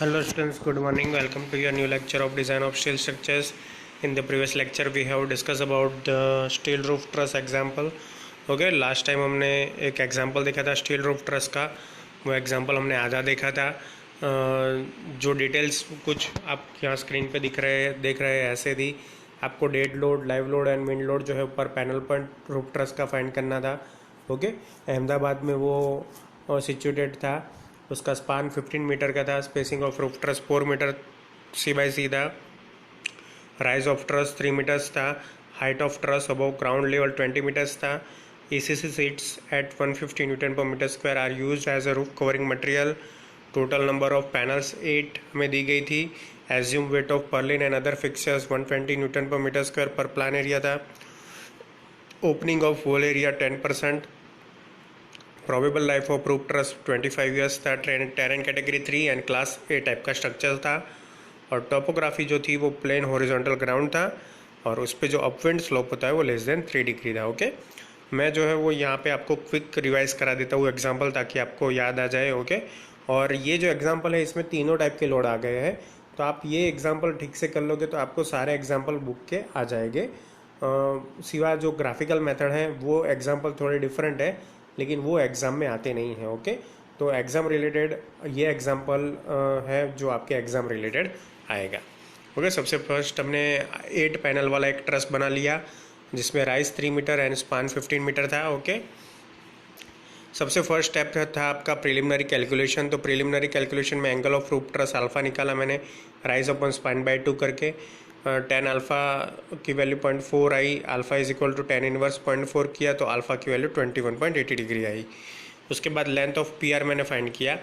Hello students, good morning. Welcome to your new lecture of design of steel structures. In the previous lecture we have discussed about the steel roof truss example. Okay, last time हमने एक example देखा था steel roof truss का. वो example हमने आधा देखा था. जो डिटेल्स कुछ आप यहाँ स्क्रीन पे देख रहे हैं ऐसे थी. आपको dead load, live load and wind load जो है ऊपर पैनल पर रूफ ट्रस का फाइंड करना था. ओके, अहमदाबाद में वो सिचुएटेड था. उसका स्पान 15 मीटर का था. Spacing of roof truss 4 metre C/C था. राइज ऑफ ट्रस 3 मीटर्स था. Height of truss above ground level 20 metres था. ECC sheets at 150 newton per metre square are used as a roof covering material. Total number of panels 8 हमें दी गई थी. Assume weight of purlin and other fixers 120 newton per metre square पर plan area था. Opening of whole area 10%. Probable life of roof truss 25 years था. Terrain category 3 and class A type का structure था. और टोपोग्राफी जो थी वो plane horizontal ground था. और उस पर जो अपविंड स्लोप होता है वो लेस देन 3 डिग्री था. ओके, मैं जो है वो यहाँ पे आपको क्विक रिवाइज करा देता हूँ एग्जांपल, ताकि आपको याद आ जाए. ओके, और ये जो एग्जांपल है इसमें तीनों टाइप के लोड आ गए हैं. तो आप ये एग्जांपल ठीक से कर लोगे तो आपको सारे एग्जांपल बुक के आ जाएंगे. सिवा जो ग्राफिकल मेथड है वो एग्जांपल थोड़े डिफरेंट है, लेकिन वो एग्ज़ाम में आते नहीं हैं. ओके, तो एग्ज़ाम रिलेटेड ये एग्जांपल है जो आपके एग्ज़ाम रिलेटेड आएगा. ओके, सबसे फर्स्ट हमने 8 पैनल वाला एक ट्रस बना लिया जिसमें rise 3 metre and span 15 metre था. ओके, सबसे फर्स्ट स्टेप था आपका प्रिलिमिनरी कैलकुलेशन. तो प्रिलिमिनरी कैलकुलेशन में angle of roof truss alpha निकाला मैंने राइज अपॉन स्पान बाय 2 करके. 10 अल्फ़ा की वैल्यू 0.4 आई. Alpha is equal to 10 inverse 0.4 किया तो अल्फ़ा की वैल्यू 21.80 डिग्री आई. उसके बाद लेंथ ऑफ पी आर मैंने फाइंड किया.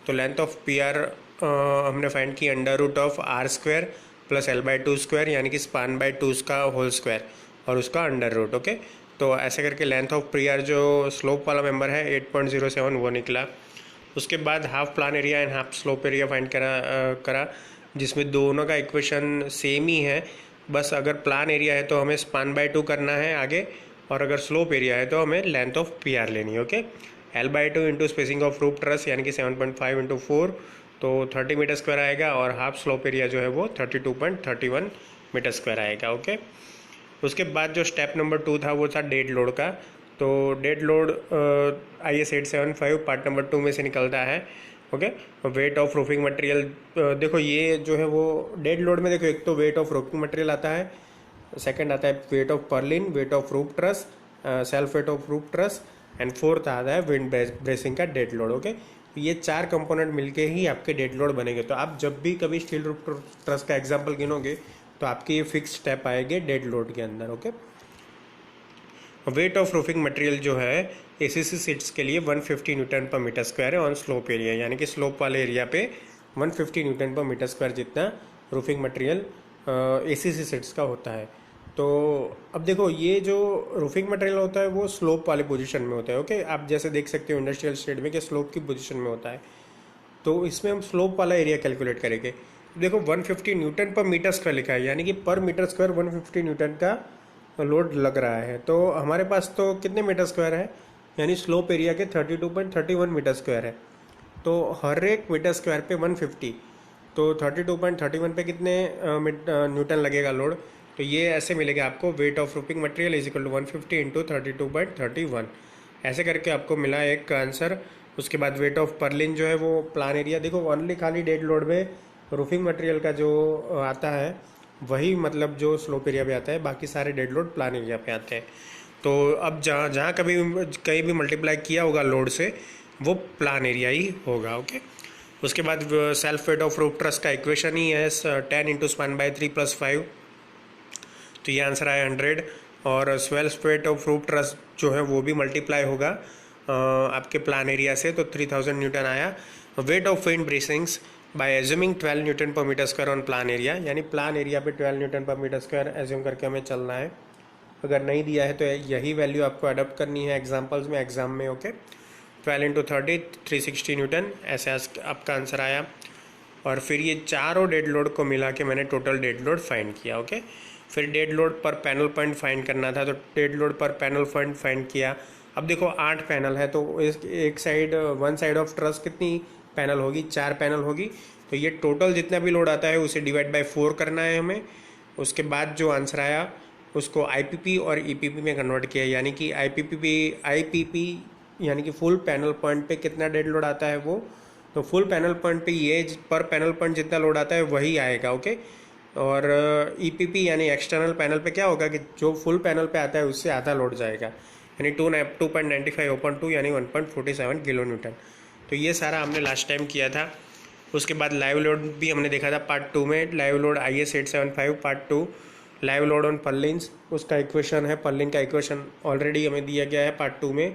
तो लेंथ ऑफ पी आर हमने फाइंड की under root of R square plus L/2 square, यानी कि स्पान बाय 2 का होल स्क्वायर और उसका अंडर रूट. ओके, तो ऐसे करके लेंथ ऑफ पी आर जो स्लोप वाला मेंबर है 8.07 वो निकला. उसके बाद half plan area and half slope area find करा जिसमें दोनों का इक्वेशन सेम ही है. बस अगर प्लान एरिया है तो हमें स्पान बाय 2 करना है आगे, और अगर स्लोप एरिया है तो हमें लेंथ ऑफ पी आर लेनी है. Okay, L/2 into spacing of roof truss यानी कि 7.5 इंटू 4 तो 30 मीटर स्क्वायर आएगा. और हाफ स्लोप एरिया जो है वो 32.31 मीटर स्क्वायर आएगा. ओके, उसके बाद जो स्टेप नंबर 2 था वो था डेड लोड का. तो dead load IS 875 part number 2 में से निकलता है. Okay, wait of roofing material. देखो ये जो है वो डेड लोड में देखो एक तो वेट ऑफ रूफिंग मटेरियल आता है, सेकंड आता है wait of Perlin, weight of roof truss, self weight of roof truss and fourth आता है विंड ब्रेसिंग का डेड लोड. ओके, ये 4 कंपोनेंट मिलके ही आपके डेड लोड बनेंगे. तो आप जब भी कभी स्टील रूफ ट्रस का एग्जाम्पल गिनोगे तो आपके ये फिक्स स्टेप आएंगे डेड लोड के अंदर. Okay, wait of roofing material जो है ACC सीट्स के लिए 150 न्यूटन पर मीटर स्क्वायर है ऑन स्लोप एरिया, यानी कि स्लोप वाले एरिया पे 150 न्यूटन पर मीटर स्क्वायर जितना रूफिंग मटेरियल ACC सीट्स का होता है. तो अब देखो ये जो रूफिंग मटेरियल होता है वो स्लोप वाले पोजीशन में होता है. ओके, आप जैसे देख सकते हो इंडस्ट्रियल स्टेट में कि स्लोप की पोजीशन में होता है. तो इसमें हम स्लोप वाला एरिया कैलकुलेट करेंगे. देखो 150 न्यूटन पर मीटर स्क्वायर लिखा है, यानी कि पर मीटर स्क्वायर 150 न्यूटन का लोड लग रहा है. तो हमारे पास तो कितने मीटर स्क्वायर है, यानी स्लोप एरिया के 32.31 मीटर स्क्वायर है. तो हर एक मीटर स्क्वायर पे 150, तो 32.31 पे कितने न्यूटन लगेगा लोड. तो ये ऐसे मिलेगा आपको weight of roofing material is equal to 150 into 32.31. ऐसे करके आपको मिला एक आंसर. उसके बाद वेट ऑफ पर्लिन जो है वो प्लान एरिया, देखो ओनली खाली डेड लोड में रूफिंग मटेरियल का जो आता है वही मतलब जो स्लोप एरिया पे आता है, बाकी सारे डेड लोड प्लान एरिया पे आते हैं. तो अब जहाँ कहीं भी मल्टीप्लाई किया होगा लोड से वो प्लान एरिया ही होगा. ओके, उसके बाद self weight of roof truss का इक्वेशन ही है 10 इंटू स्पान बाय 3 प्लस 5. तो ये आंसर आया 100. और self weight of roof truss जो है वो भी मल्टीप्लाई होगा आपके प्लान एरिया से, तो 3000 न्यूटन आया. Weight of wind bracings by assuming 12 newton per metre square on plan area, यानी प्लान एरिया पे 12 newton per metre square assume करके हमें चलना है. अगर नहीं दिया है तो यही वैल्यू आपको अडॉप्ट करनी है एग्जांपल्स में एग्जाम में. ओके, 12 इंटू 30 360 न्यूटन ऐसे आपका आंसर आया. और फिर ये चारों डेड लोड को मिला के मैंने टोटल डेड लोड फाइंड किया. ओके, फिर डेड लोड पर पैनल पॉइंट फाइंड करना था, तो डेड लोड पर पैनल पॉइंट फाइंड किया. अब देखो 8 पैनल है तो एक side one side of truss कितनी पैनल होगी, 4 पैनल होगी। तो ये टोटल जितना भी लोड आता है उसे डिवाइड बाय 4 करना है हमें। उसके बाद जो आंसर आया उसको आईपीपी और ईपीपी में कन्वर्ट किया, यानी कि आईपीपी यानी कि फुल पैनल पॉइंट पे कितना डेड लोड आता है वो, तो फुल पैनल पॉइंट पे ये पर पैनल पॉइंट जितना लोड आता है वही आएगा, ओके। और ईपीपी यानी एक्सटर्नल पैनल पे क्या होगा कि जो फुल पैनल पे आता है उससे आधा लोड जाएगा, यानी 2.95/2 यानी 1.47 किलो न्यूटन। तो ये सारा हमने लास्ट टाइम किया था। उसके बाद लाइव लोड भी हमने देखा था पार्ट 2 में, live load IS 875 part 2, live load on purlins, उसका इक्वेशन है, पर्लिन का इक्वेशन ऑलरेडी हमें दिया गया है पार्ट 2 में।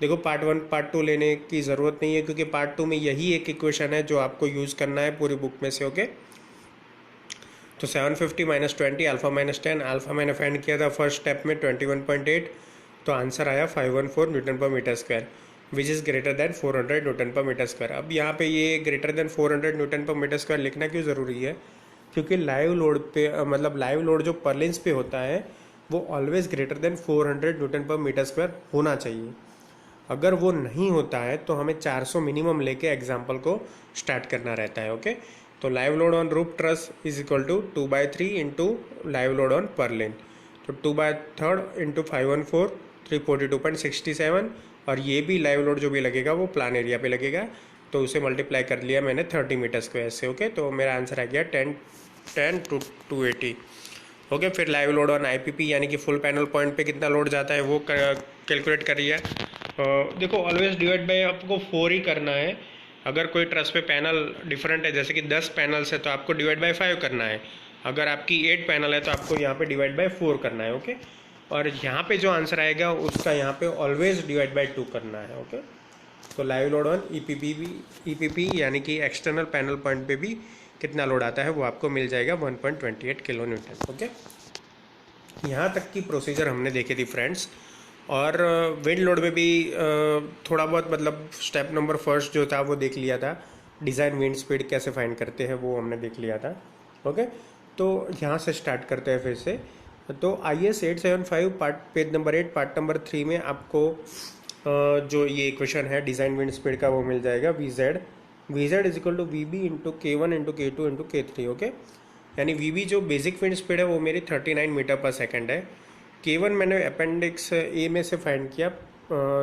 देखो पार्ट 1 पार्ट 2 लेने की ज़रूरत नहीं है, क्योंकि पार्ट 2 में यही एक इक्वेशन है जो आपको यूज़ करना है पूरी बुक में से, ओके। तो 750 - 20 अल्फा - 10, अल्फा मैंने फाइंड किया था फर्स्ट स्टेप में 21.8, तो आंसर आया 514 newton per metre square, which is greater than 400 newton per metre square. अब यहाँ पे ये greater than 400 newton per metre square लिखना क्यों ज़रूरी है? क्योंकि लाइव लोड पे मतलब लाइव लोड जो पर्लिन्स पे होता है वो always greater than 400 newton per metre square होना चाहिए। अगर वो नहीं होता है तो हमें 400 मिनिमम लेके एग्जाम्पल को स्टार्ट करना रहता है, ओके। तो live load on roof truss is equal to 2/3 into live load on purlin, तो 2/3 इंटू 514 342.67, और ये भी लाइव लोड जो भी लगेगा वो प्लान एरिया पे लगेगा, तो उसे मल्टीप्लाई कर लिया मैंने 30 मीटर स्क्वायर से, ओके। तो मेरा आंसर आ गया 10 to 280, ओके। फिर लाइव लोड ऑन आईपीपी यानी कि फुल पैनल पॉइंट पे कितना लोड जाता है वो कैलकुलेट करिए। देखो ऑलवेज डिवाइड बाय आपको 4 ही करना है। अगर कोई ट्रस पे पैनल डिफरेंट है, जैसे कि 10 पैनल्स है तो आपको डिवाइड बाय 5 करना है। अगर आपकी 8 पैनल है तो आपको यहाँ पे डिवाइड बाय 4 करना है, ओके। और यहाँ पे जो आंसर आएगा उसका यहाँ पे ऑलवेज डिवाइड बाय 2 करना है, ओके। तो लाइव लोड ऑन ईपीपी यानी कि एक्सटर्नल पैनल पॉइंट पे भी कितना लोड आता है वो आपको मिल जाएगा 1.28 किलो न्यूटन, ओके। यहाँ तक की प्रोसीजर हमने देखी थी फ्रेंड्स। और विंड लोड में भी थोड़ा बहुत मतलब स्टेप नंबर फर्स्ट जो था वो देख लिया था, डिज़ाइन विंड स्पीड कैसे फाइंड करते हैं वो हमने देख लिया था, ओके। तो यहाँ से स्टार्ट करते हैं फिर से। तो IS 875 part page number 8 part number 3 में आपको जो ये इक्वेशन है डिज़ाइन विंड स्पीड का वो मिल जाएगा, VZ is equal to VB into K1 into K2 into K3, okay. यानी VB जो बेसिक विंड स्पीड है वो मेरी 39 मीटर पर सेकेंड है। K1 मैंने अपेंडिक्स ए में से फाइंड किया,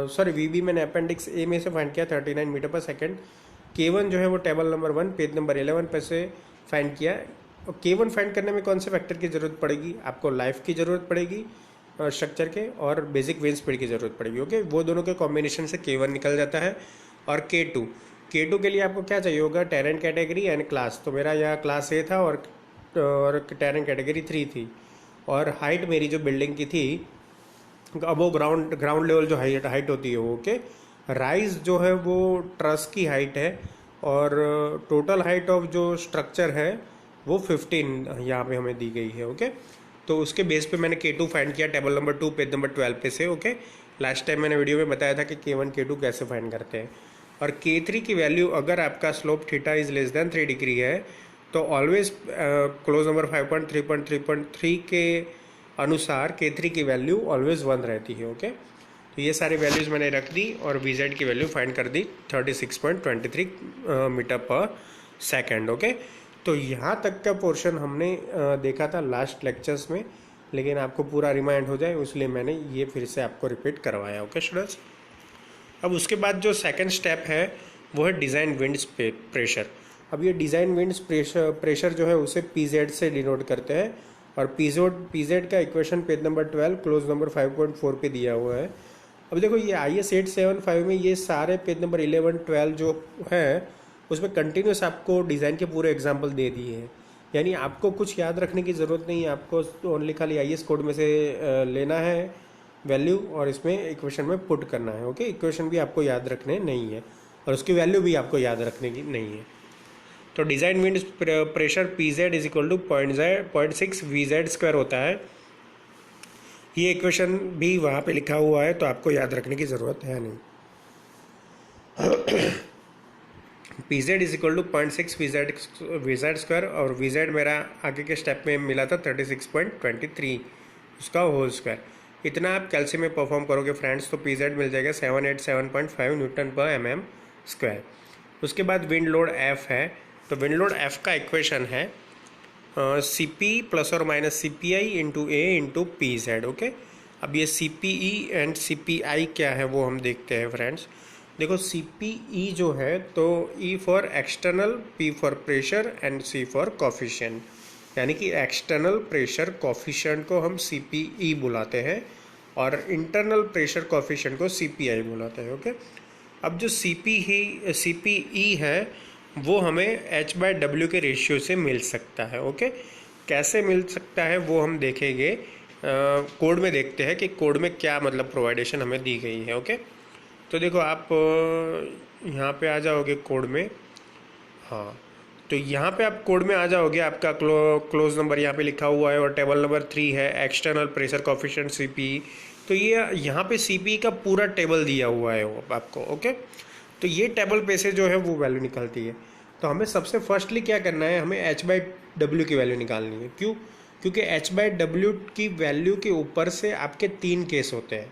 सॉरी VB मैंने अपेंडिक्स ए में से फाइंड किया 39 मीटर पर सेकेंड। K1 जो है वो टेबल नंबर 1 पेज नंबर 11 पे से फाइंड किया। और K1 फाइंड करने में कौन से फैक्टर की ज़रूरत पड़ेगी? आपको लाइफ की ज़रूरत पड़ेगी स्ट्रक्चर के, और बेसिक विंड स्पीड की ज़रूरत पड़ेगी, ओके। वो दोनों के कॉम्बिनेशन से K1 निकल जाता है। और K2 के लिए आपको क्या चाहिए होगा? Terrain category and class. तो मेरा यहाँ क्लास ए था और टेरेन कैटेगरी 3 थी। और हाइट मेरी जो बिल्डिंग की थी अब वो ग्राउंड लेवल जो हाइट होती है वो, ओके। राइज जो है वो ट्रस की हाइट है, और टोटल हाइट ऑफ जो स्ट्रक्चर है वो 15 यहाँ पे हमें दी गई है, ओके। तो उसके बेस पे मैंने K2 फाइंड किया टेबल नंबर 2 पेज नंबर 12 पे से, ओके। लास्ट टाइम मैंने वीडियो में बताया था कि K1 K2 कैसे फाइंड करते हैं। और K3 की वैल्यू अगर आपका slope theta is less than 3 degree है तो ऑलवेज क्लोज नंबर 5.3.3.3 के अनुसार K3 की वैल्यू ऑलवेज 1 रहती है, ओके। तो ये सारी वैल्यूज़ मैंने रख दी और VZ की वैल्यू फाइंड कर दी 36.23 मीटर पर सेकेंड, ओके। तो यहाँ तक का पोर्शन हमने देखा था लास्ट लेक्चर्स में, लेकिन आपको पूरा रिमाइंड हो जाए इसलिए मैंने ये फिर से आपको रिपीट करवाया, ओके स्टूडेंट्स। अब उसके बाद जो सेकंड स्टेप है वो है डिज़ाइन विंड्स प्रेशर। अब ये डिज़ाइन विंड्स प्रेशर जो है उसे PZ से डिनोट करते हैं, और PZ का equation page number 12 close number 5.4 पे दिया हुआ है। अब देखो ये IS 875 में ये सारे पेज नंबर 11 12 जो है उसमें कंटिन्यूस आपको डिज़ाइन के पूरे एग्जाम्पल दे दिए हैं, यानी आपको कुछ याद रखने की ज़रूरत नहीं है। आपको ओनली खाली IS कोड में से लेना है वैल्यू और इसमें इक्वेशन में पुट करना है, ओके। इक्वेशन भी आपको याद रखने नहीं है और उसकी वैल्यू भी आपको याद रखने की नहीं है। तो design wind pressure PZ is equal to 0.6 VZ square होता है। ये इक्वेशन भी वहाँ पे लिखा हुआ है तो आपको याद रखने की ज़रूरत है नहीं। PZ is equal to 0.6 VZ square, और VZ मेरा आगे के स्टेप में मिला था 36.23 उसका होल स्क्वायर। इतना आप कैल्शियम में परफॉर्म करोगे फ्रेंड्स तो PZ मिल जाएगा 787.5 न्यूटन पर mm स्क्वायर। उसके बाद विंड लोड एफ है, तो विंड लोड एफ का इक्वेशन है सी पी प्लस और minus C P I into A into P Z. Okay, अब ये C P E and C P I क्या है वो हम देखते हैं फ्रेंड्स। देखो सी पी ई जो है तो E for external, P for pressure and C for coefficient, यानी कि एक्सटर्नल प्रेशर कॉफिशिएंट को हम सी पी ई बुलाते हैं और इंटरनल प्रेशर कॉफिशिएंट को सी पी आई बुलाते हैं। ओके, अब जो सी पी ई है वो हमें H/W के रेशियो से मिल सकता है। ओके, कैसे मिल सकता है वो हम देखेंगे, कोड में देखते हैं कि कोड में क्या मतलब प्रोवाइडेशन हमें दी गई है। ओके, तो देखो आप यहाँ पे आ जाओगे कोड में, हाँ तो यहाँ पे आप कोड में आ जाओगे, आपका क्लोज नंबर यहाँ पे लिखा हुआ है और टेबल नंबर 3 है external pressure coefficient C P. तो ये यहाँ पे सी पी का पूरा टेबल दिया हुआ है वो आपको। ओके, तो ये टेबल पे से जो है वो वैल्यू निकलती है। तो हमें सबसे फर्स्टली क्या करना है, हमें H/W की वैल्यू निकालनी है। क्यों? क्योंकि H/W की वैल्यू के ऊपर से आपके 3 केस होते हैं।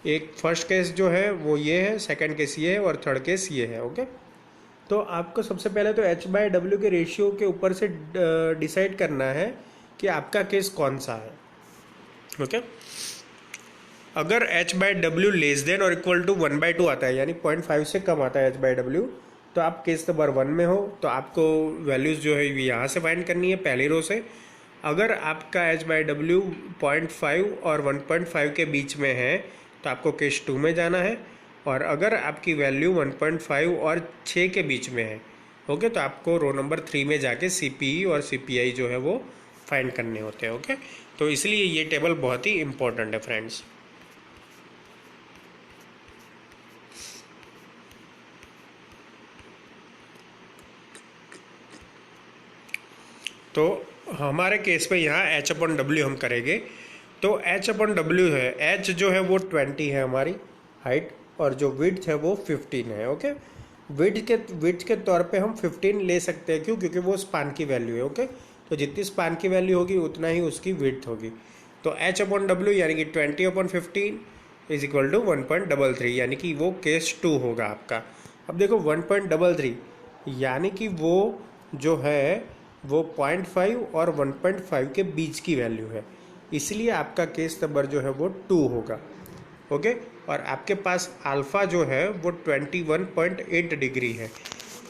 एक फर्स्ट केस जो है वो ये है, सेकंड केस ये है और थर्ड केस ये है। ओके, तो आपको सबसे पहले तो H/W के रेशियो के ऊपर से डिसाइड करना है कि आपका केस कौन सा है। ओके, अगर H/W लेस देन और इक्वल टू 1/2 आता है, यानी 0.5 से कम आता है H/W, तो आप केस नंबर 1 में हो, तो आपको वैल्यूज़ जो है यहाँ से फाइंड करनी है पहली रो से। अगर आपका H/W 0.5 और 1.5 के बीच में है तो आपको केस 2 में जाना है, और अगर आपकी वैल्यू 1.5 और 6 के बीच में है, ओके, तो आपको रो नंबर 3 में जाके CPE और CPI जो है वो फाइंड करने होते हैं। ओके, तो इसलिए ये टेबल बहुत ही इम्पोर्टेंट है फ्रेंड्स। तो हमारे केस में यहाँ H/W हम करेंगे, तो H/W है, H जो है वो 20 है हमारी हाइट, और जो विड्थ है वो 15 है। ओके, विड्थ के तौर पे हम 15 ले सकते हैं। क्यों? क्योंकि वो स्पान की वैल्यू है। ओके, तो जितनी स्पान की वैल्यू होगी उतना ही उसकी विड्थ होगी। तो H/W यानी कि 20/15 इज इक्वल टू 1.33, यानी कि वो केस 2 होगा आपका। अब देखो 1.33 यानी कि वो जो है वो 0.5 और 1.5 के बीच की वैल्यू है, इसलिए आपका केस नंबर जो है वो 2 होगा। ओके, और आपके पास अल्फ़ा जो है वो 21.8 डिग्री है,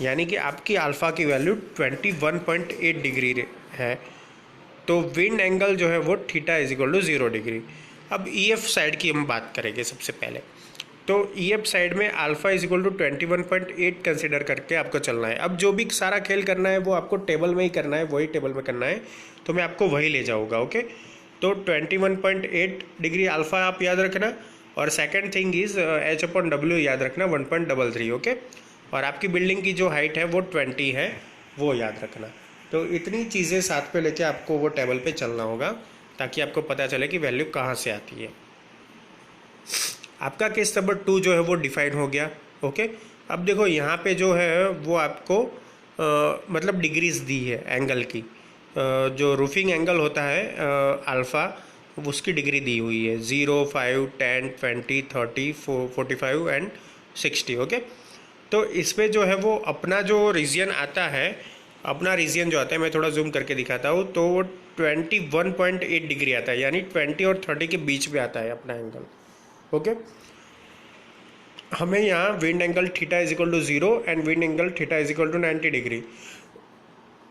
यानी कि आपकी अल्फ़ा की वैल्यू 21.8 डिग्री है। तो विंड एंगल जो है वो theta is equal to 0 degree. अब EF साइड की हम बात करेंगे सबसे पहले। तो EF साइड में alpha is equal to 21.8 consider करके आपको चलना है। अब जो भी सारा खेल करना है वो आपको टेबल में ही करना है, वही टेबल में करना है, तो मैं आपको वही ले जाऊँगा। ओके, तो 21.8 डिग्री अल्फ़ा आप याद रखना, और सेकंड थिंग इज़ H/W याद रखना 1.33। ओके, और आपकी बिल्डिंग की जो हाइट है वो 20 है, वो याद रखना। तो इतनी चीज़ें साथ पे लेके आपको वो टेबल पे चलना होगा, ताकि आपको पता चले कि वैल्यू कहाँ से आती है। आपका केस नंबर 2 जो है वो डिफाइन हो गया। ओके, अब देखो यहाँ पे जो है वो आपको मतलब डिग्रीज दी है एंगल की, जो रूफिंग एंगल होता है अल्फ़ा, उसकी डिग्री दी हुई है 0, 5, 10, 20, 30, 45 एंड 60। ओके, तो इसमें जो है वो अपना जो रीजन आता है, अपना रीजन जो आता है, मैं थोड़ा जूम करके दिखाता हूँ, तो वो 21.8 डिग्री आता है, यानी 20 और 30 के बीच में आता है अपना एंगल। ओके, हमें यहाँ wind angle theta is equal to 0 and wind angle theta is equal to 90 degree,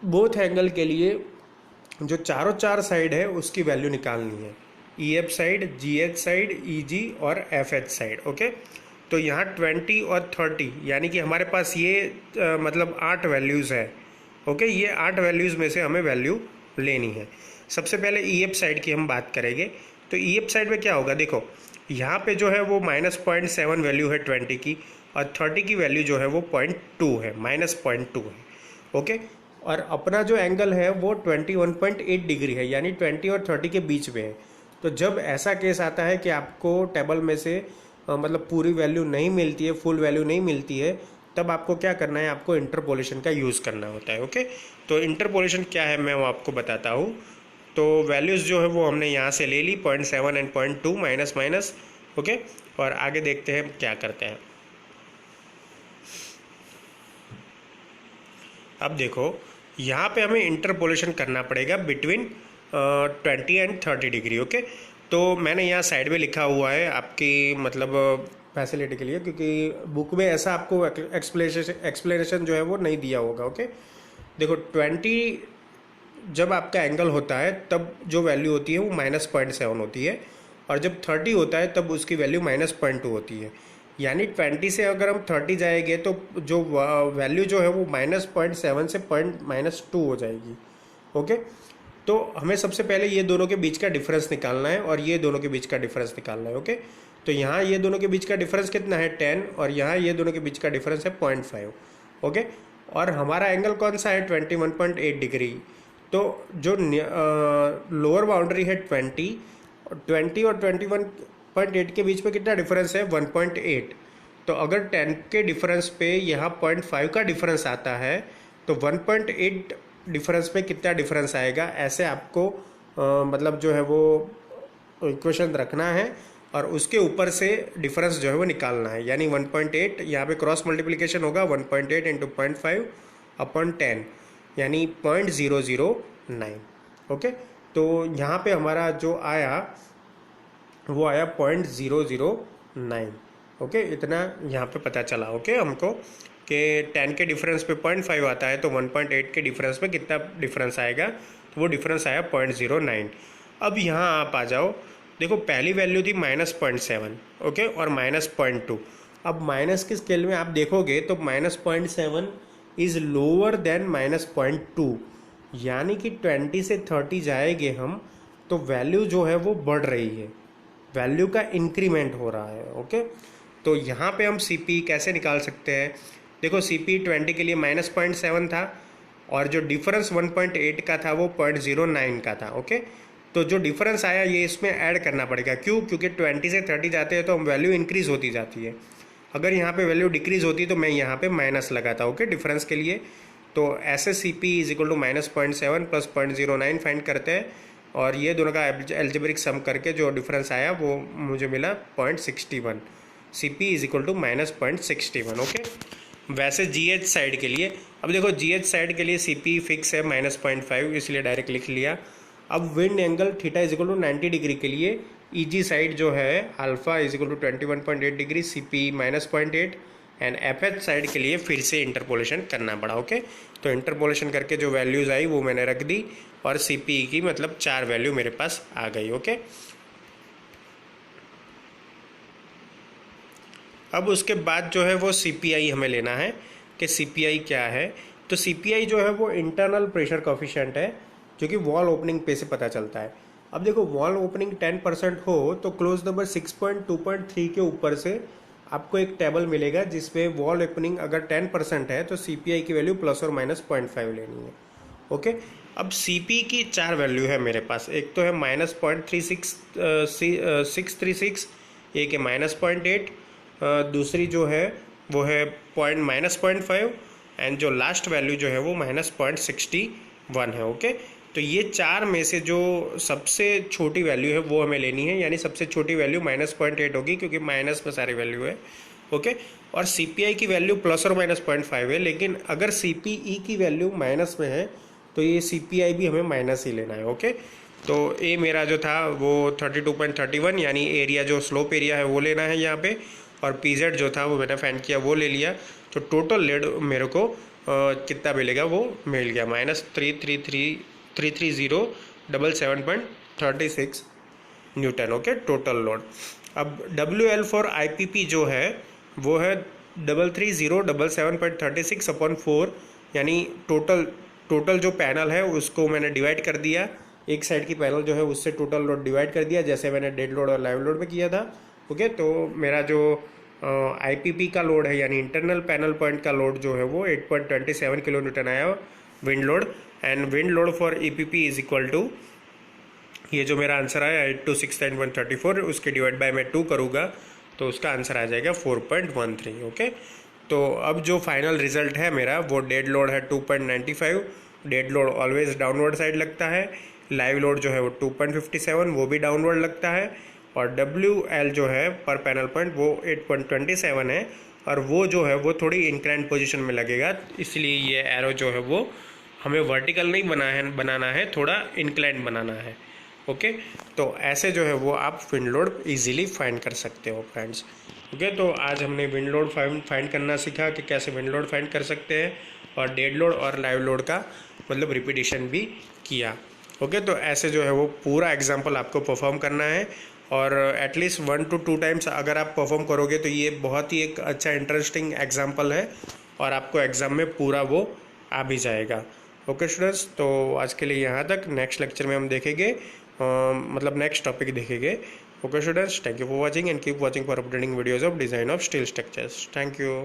both angle के लिए जो चारों चार साइड है उसकी वैल्यू निकालनी है, EF side, GH side, EG और FH साइड। ओके, तो यहाँ 20 और 30 यानी कि हमारे पास ये मतलब 8 वैल्यूज़ है। ओके, ये 8 वैल्यूज़ में से हमें वैल्यू लेनी है। सबसे पहले EF साइड की हम बात करेंगे। तो EF साइड में क्या होगा, देखो यहाँ पे जो है वो -0.7 वैल्यू है 20 की, और 30 की वैल्यू जो है वो 0.2 है, -0.2 है। ओके, और अपना जो एंगल है वो 21.8 डिग्री है, यानी 20 और 30 के बीच में है। तो जब ऐसा केस आता है कि आपको टेबल में से मतलब पूरी वैल्यू नहीं मिलती है, फुल वैल्यू नहीं मिलती है, तब आपको क्या करना है, आपको इंटरपोलेशन का यूज़ करना होता है। ओके, तो इंटरपोलेशन क्या है मैं वो आपको बताता हूँ। तो वैल्यूज़ जो है वो हमने यहाँ से ले ली 0.7 एंड 0.2 माइनस माइनस। ओके, और आगे देखते हैं क्या करते हैं। अब देखो यहाँ पे हमें इंटरपोलेशन करना पड़ेगा बिटवीन 20 एंड 30 डिग्री। ओके, तो मैंने यहाँ साइड में लिखा हुआ है आपकी मतलब फैसिलिटी के लिए, क्योंकि बुक में ऐसा आपको एक्सप्लेनेशन जो है वो नहीं दिया होगा। ओके, देखो 20 जब आपका एंगल होता है तब जो वैल्यू होती है वो -0.7 होती है, और जब 30 होता है तब उसकी वैल्यू -0.2 होती है। यानी 20 से अगर हम 30 जाएंगे तो जो वैल्यू जो है वो -0.7 से -2 हो जाएगी। ओके, तो हमें सबसे पहले ये दोनों के बीच का डिफरेंस निकालना है और ये दोनों के बीच का डिफरेंस निकालना है। ओके, तो यहाँ ये दोनों के बीच का डिफरेंस कितना है 10, और यहाँ ये दोनों के बीच का डिफरेंस है 0.5। ओके, और हमारा एंगल कौन सा है 21.8 डिग्री। तो जो लोअर बाउंड्री है 20 और 21.8 के बीच में कितना डिफरेंस है 1.8। तो अगर 10 के डिफरेंस पे यहाँ 0.5 का डिफरेंस आता है तो 1.8 डिफरेंस पे कितना डिफरेंस आएगा, ऐसे आपको मतलब जो है वो इक्वेशन रखना है और उसके ऊपर से डिफरेंस जो है वो निकालना है। यानी 1.8 यहाँ पे क्रॉस मल्टीप्लिकेशन होगा 1.8 इंटू 0.5 अपॉन 10 यानी 0.009। ओके, तो यहाँ पे हमारा जो आया वो आया 0.009। ओके, इतना यहाँ पे पता चला। ओके, हमको कि 10 के डिफरेंस पे 0.5 आता है तो 1.8 के डिफरेंस पे कितना डिफरेंस आएगा, तो वो डिफरेंस आया 0.09। अब यहाँ आप आ जाओ, देखो पहली वैल्यू थी -0.7 ओके और -0.2। अब माइनस के स्केल में आप देखोगे तो -0.7 इज़ लोअर देन -0.2, यानी कि 20 से 30 जाएंगे हम तो वैल्यू जो है वो बढ़ रही है, वैल्यू का इंक्रीमेंट हो रहा है। ओके, तो यहाँ पे हम CP कैसे निकाल सकते हैं। देखो CP 20 के लिए -0.7 था और जो डिफरेंस 1.8 का था वो 0.09 का था। ओके, तो जो डिफरेंस आया ये इसमें ऐड करना पड़ेगा। क्यों? क्योंकि 20 से 30 जाते हैं तो हम वैल्यू इंक्रीज़ होती जाती है। अगर यहाँ पे वैल्यू डिक्रीज़ होती तो मैं यहाँ पे माइनस लगाता। ओके, डिफरेंस के लिए। तो ऐसे CP = -0.7 + 0.09 फाइंड करते हैं और ये दोनों का एल्जेब्रिक सम करके जो डिफरेंस आया वो मुझे मिला 0.61। CP = -0.61। ओके, वैसे GH साइड के लिए, अब देखो GH साइड के लिए CP फिक्स है -0.5 इसलिए डायरेक्ट लिख लिया। अब विंड एंगल थीटा = 90 डिग्री के लिए EG साइड जो है alpha = 21.8 degree, CP -0.8 and FH side के लिए फिर से इंटरपोलेशन करना पड़ा। ओके, तो इंटरपोलेशन करके जो वैल्यूज़ आई वो मैंने रख दी और CP की मतलब 4 वैल्यू मेरे पास आ गई। ओके, अब उसके बाद जो है वो CPI हमें लेना है कि CPI क्या है। तो CPI जो है वो इंटरनल प्रेशर कोफिशिएंट है जो कि वॉल ओपनिंग पे से पता चलता है। अब देखो वॉल ओपनिंग 10% हो तो क्लोज नंबर 6.2.3 के ऊपर से आपको एक टेबल मिलेगा जिसमें वॉल ओपनिंग अगर 10% है तो CPI की वैल्यू ±0.5 लेनी है। ओके, अब CP की 4 वैल्यू है मेरे पास। एक तो है -0.636, एक है -0.8, दूसरी जो है वो है -0.5 एंड जो लास्ट वैल्यू जो है वो -0.61 है। ओके, तो ये 4 में से जो सबसे छोटी वैल्यू है वो हमें लेनी है, यानी सबसे छोटी वैल्यू -0.8 होगी क्योंकि माइनस में सारी वैल्यू है। ओके, और CPI की वैल्यू ±0.5 है, लेकिन अगर CPE की वैल्यू माइनस में है तो ये CPI भी हमें माइनस ही लेना है। ओके, तो ए मेरा जो था वो 32.31 यानी एरिया जो स्लोप एरिया है वो लेना है यहाँ पे, और PZ जो था वो मैंने फाइंड किया वो ले लिया। तो टोटल लेड मेरे को कितना मिलेगा वो मिल गया -33077.36 न्यूटन। Okay, total load. अब WL फॉर IPP जो है वो है 33077.36/4 यानी टोटल जो पैनल है उसको मैंने डिवाइड कर दिया, एक साइड की पैनल जो है उससे टोटल लोड डिवाइड कर दिया जैसे मैंने डेड लोड और लाइव लोड में किया था। ओके, तो मेरा जो IPP का लोड है यानी इंटरनल पैनल पॉइंट का लोड जो है वो 8.27 किलो न्यूटन आया wind load, and wind load for EPP = ये जो मेरा आंसर आया 8269.34 उसके डिवाइड बाय मैं 2 करूँगा तो उसका आंसर आ जाएगा 4.13। ओके, तो अब जो फाइनल रिजल्ट है मेरा वो डेड लोड है 2.95, dead load always downward side लगता है, लाइव लोड जो है वो 2.57 वो भी डाउनवर्ड लगता है, और WL जो है पर पैनल पॉइंट वो 8.27 है और वो जो है वो थोड़ी इंक्लाइन पोजीशन में लगेगा, इसलिए ये एरो जो है वो हमें वर्टिकल नहीं बनाना है, थोड़ा इंक्लाइन बनाना है। ओके, तो ऐसे जो है वो आप विंड लोड ईजिली फाइंड कर सकते हो फ्रेंड्स। ओके, तो आज हमने विंड लोड फाइंड करना सीखा कि कैसे विंड लोड फाइंड कर सकते हैं, और डेड लोड और लाइव लोड का मतलब रिपीटिशन भी किया। ओके, तो ऐसे जो है वो पूरा एग्जाम्पल आपको परफॉर्म करना है, और एटलीस्ट 1 to 2 टाइम्स अगर आप परफॉर्म करोगे तो ये बहुत ही एक अच्छा इंटरेस्टिंग एग्जाम्पल है, और आपको एग्ज़ाम में पूरा वो आ भी जाएगा। ओके स्टूडेंट्स, तो आज के लिए यहाँ तक। नेक्स्ट लेक्चर में हम देखेंगे मतलब नेक्स्ट टॉपिक देखेंगे। Okay students, thank you for watching and keep watching for updating videos of design of steel structures. Thank you.